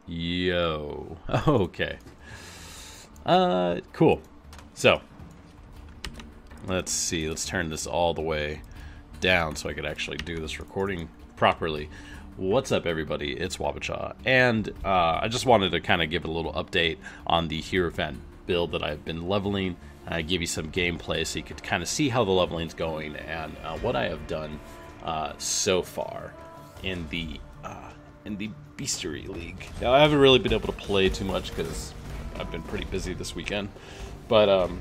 Yo. Okay. Cool. So, let's see. Let's turn this all the way down so I could actually do this recording properly. What's up, everybody? It's Wabacha, and I just wanted to kind of give a little update on the Hierophant build that I've been leveling. Give you some gameplay so you could kind of see how the leveling's going and what I have done so far in the Beastery League. Now, I haven't really been able to play too much because I've been pretty busy this weekend, but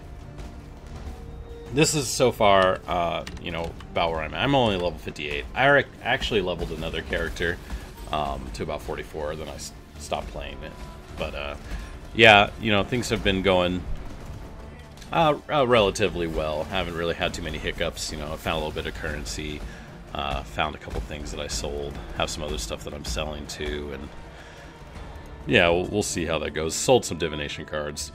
this is so far, about where I'm at. I'm only level 58. I actually leveled another character to about 44, then I stopped playing it. But, yeah, things have been going relatively well. Haven't really had too many hiccups. I found a little bit of currency, found a couple things that I sold, have some other stuff that I'm selling too, and yeah, we'll see how that goes. Sold some divination cards.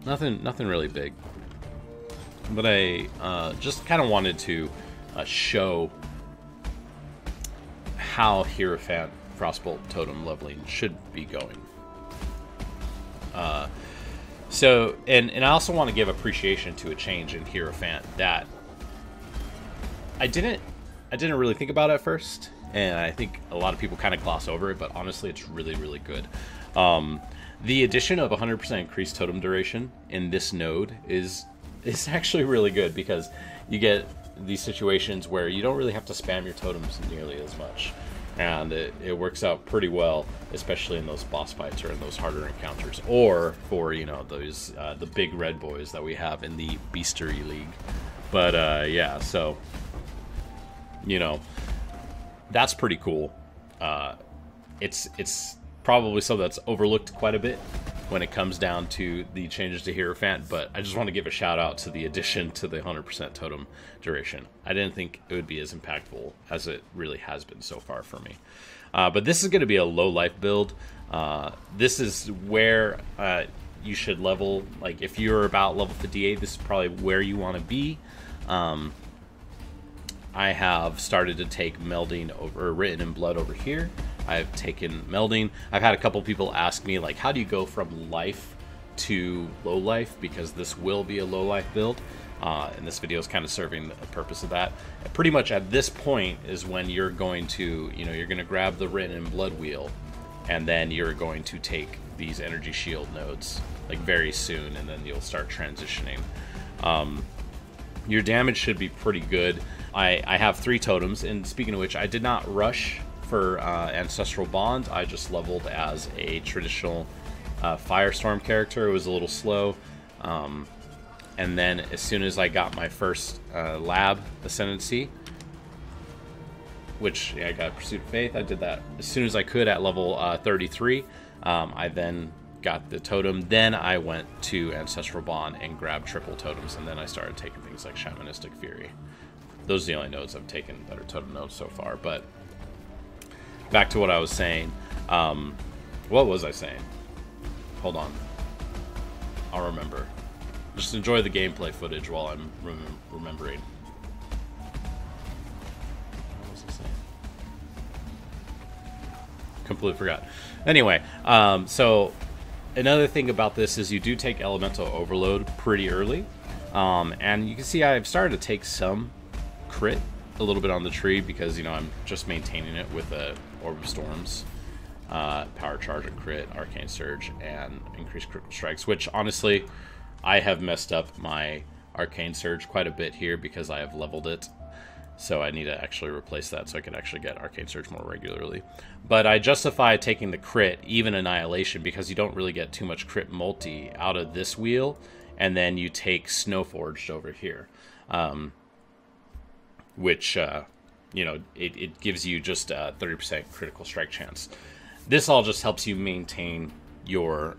Nothing really big. But I just kind of wanted to show how Hierophant Frostbolt totem leveling should be going. And I also want to give appreciation to a change in Hierophant that I didn't really think about at first, and I think a lot of people kind of gloss over it, but honestly, it's really, really good. The addition of 100% increased totem duration in this node is actually really good, because you get these situations where you don't really have to spam your totems nearly as much, and it works out pretty well, especially in those boss fights or in those harder encounters, or for those the big red boys that we have in the Beastery League. But yeah, so that's pretty cool. It's probably something that's overlooked quite a bit when it comes down to the changes to Hierophant, but I just want to give a shout out to the addition to the 100% totem duration. I didn't think it would be as impactful as it really has been so far for me. But this is going to be a low life build. This is where you should level. Like, if you're about level 58, this is probably where you want to be. I have started to take melding over, written in blood over here. I've taken melding. I've had a couple people ask me, like, how do you go from life to low life? Because this will be a low life build, and this video is kind of serving the purpose of that. Pretty much at this point is when you're going to, you're going to grab the written in blood wheel, and then you're going to take these energy shield nodes, like, very soon, and then you'll start transitioning. Your damage should be pretty good. I have 3 totems, and speaking of which, I did not rush for Ancestral Bond. I just leveled as a traditional Firestorm character. It was a little slow. And then as soon as I got my first lab ascendancy, which I got Pursuit of Faith, I did that as soon as I could at level 33. I then got the totem. Then I went to Ancestral Bond and grabbed triple totems, and then I started taking things like Shamanistic Fury. Those are the only nodes I've taken that are totem nodes so far. But back to what I was saying. What was I saying? Hold on. I'll remember. Just enjoy the gameplay footage while I'm remembering. What was I saying? Completely forgot. Anyway, so another thing about this is you do take Elemental Overload pretty early. And you can see I've started to take some crit a little bit on the tree because, I'm just maintaining it with a Orb of Storms, Power Charge and Crit, Arcane Surge, and Increased Critical Strikes, which, honestly, I have messed up my Arcane Surge quite a bit here because I have leveled it. So I need to actually replace that so I can actually get Arcane Surge more regularly. But I justify taking the crit, even Annihilation, because you don't really get too much crit multi out of this wheel, and then you take Snowforged over here. Which, it gives you just a 30% critical strike chance. This all just helps you maintain your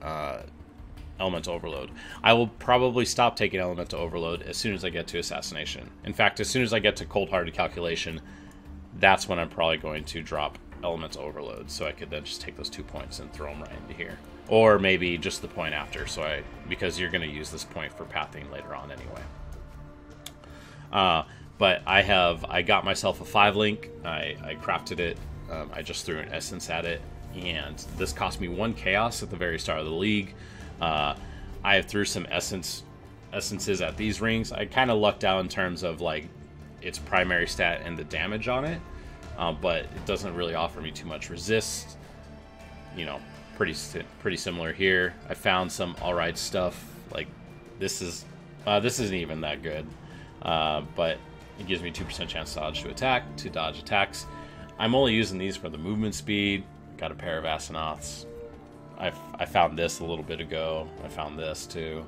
Elemental Overload. I will probably stop taking Elemental Overload as soon as I get to Assassination. In fact, as soon as I get to Cold-Hearted Calculation, that's when I'm probably going to drop Elemental Overload, so I could then just take those 2 points and throw them right into here. Or maybe just the point after, because you're going to use this point for pathing later on anyway. But I got myself a 5-link. I crafted it. I just threw an essence at it. and this cost me 1 chaos at the very start of the league. I threw some essences at these rings. I kind of lucked out in terms of like its primary stat and the damage on it, but it doesn't really offer me too much resist. You know, pretty similar here. I found some alright stuff. Like this isn't even that good, but it gives me 2% chance to dodge attacks. I'm only using these for the movement speed. Got a pair of Asenaths. I found this a little bit ago. I found this too.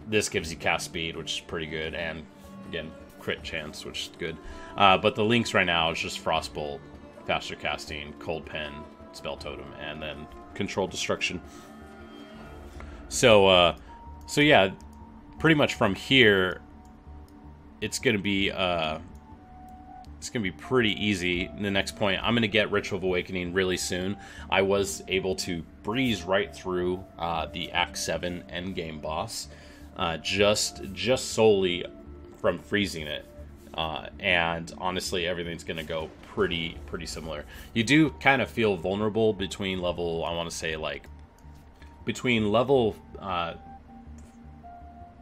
This gives you cast speed, which is pretty good, and again, crit chance, which is good. But the links right now is just Frostbolt, faster casting, Cold Pen, Spell Totem, and then Controlled Destruction. So yeah, pretty much from here, it's gonna be pretty easy. The next point, I'm gonna get Ritual of Awakening really soon. I was able to breeze right through the Act 7 endgame boss, just solely from freezing it, and honestly, everything's gonna go pretty similar. You do kind of feel vulnerable between level, I want to say like between level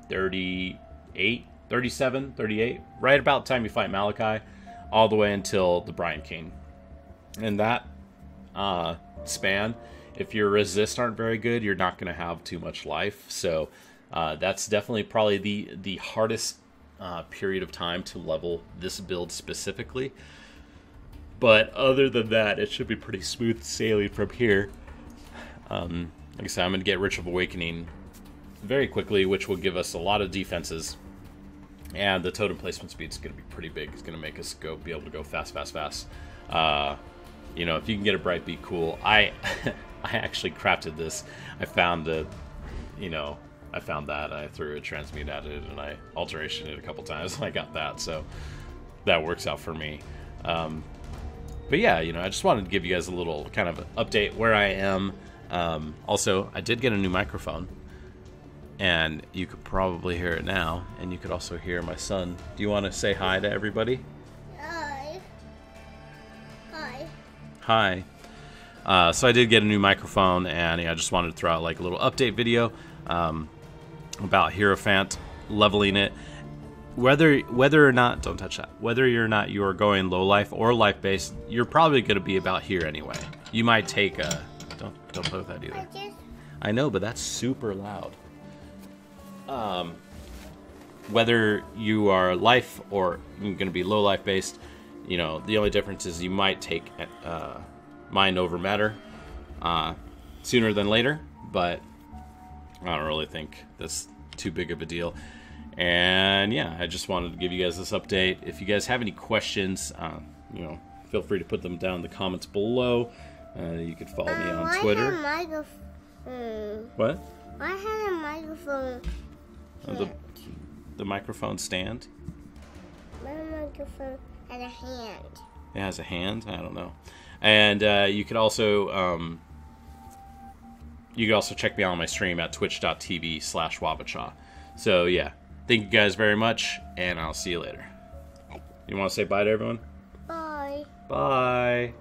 38, 37, 38, right about the time you fight Malachi, all the way until the Brian King. And that span, if your resists aren't very good, you're not going to have too much life. So that's definitely probably the hardest period of time to level this build specifically. But other than that, it should be pretty smooth sailing from here. Like I said, I'm going to get Ritual of Awakening very quickly, which will give us a lot of defenses. And the totem placement speed is going to be pretty big. It's going to make us be able to go fast. You know, if you can get a Bright Beat, cool. I actually crafted this. I found that. I threw a transmute at it, and I alteration it a couple times, and I got that. So that works out for me. But yeah, you know, I just wanted to give you guys a little kind of update where I am. Also, I did get a new microphone, and you could probably hear it now, and you could also hear my son. Do you want to say hi to everybody? Hi. Hi. So I did get a new microphone, and I just wanted to throw out like a little update video about Hierophant, leveling it. Whether or not, don't touch that. Whether or not you are going low life or life based, you're probably going to be about here anyway. You might take a. Don't play with that either. I know, but that's super loud. Whether you are life or you're going to be low life based, you know, the only difference is you might take mind over matter sooner than later, but I don't really think that's too big of a deal. And yeah, I just wanted to give you guys this update. If you guys have any questions, you know, feel free to put them down in the comments below. You can follow me on Twitter. What? I had a microphone. The microphone stand? My microphone had a hand. It has a hand? I don't know. And you could also check me out on my stream at twitch.tv/wabacha. So yeah, thank you guys very much, and I'll see you later. You want to say bye to everyone? Bye. Bye.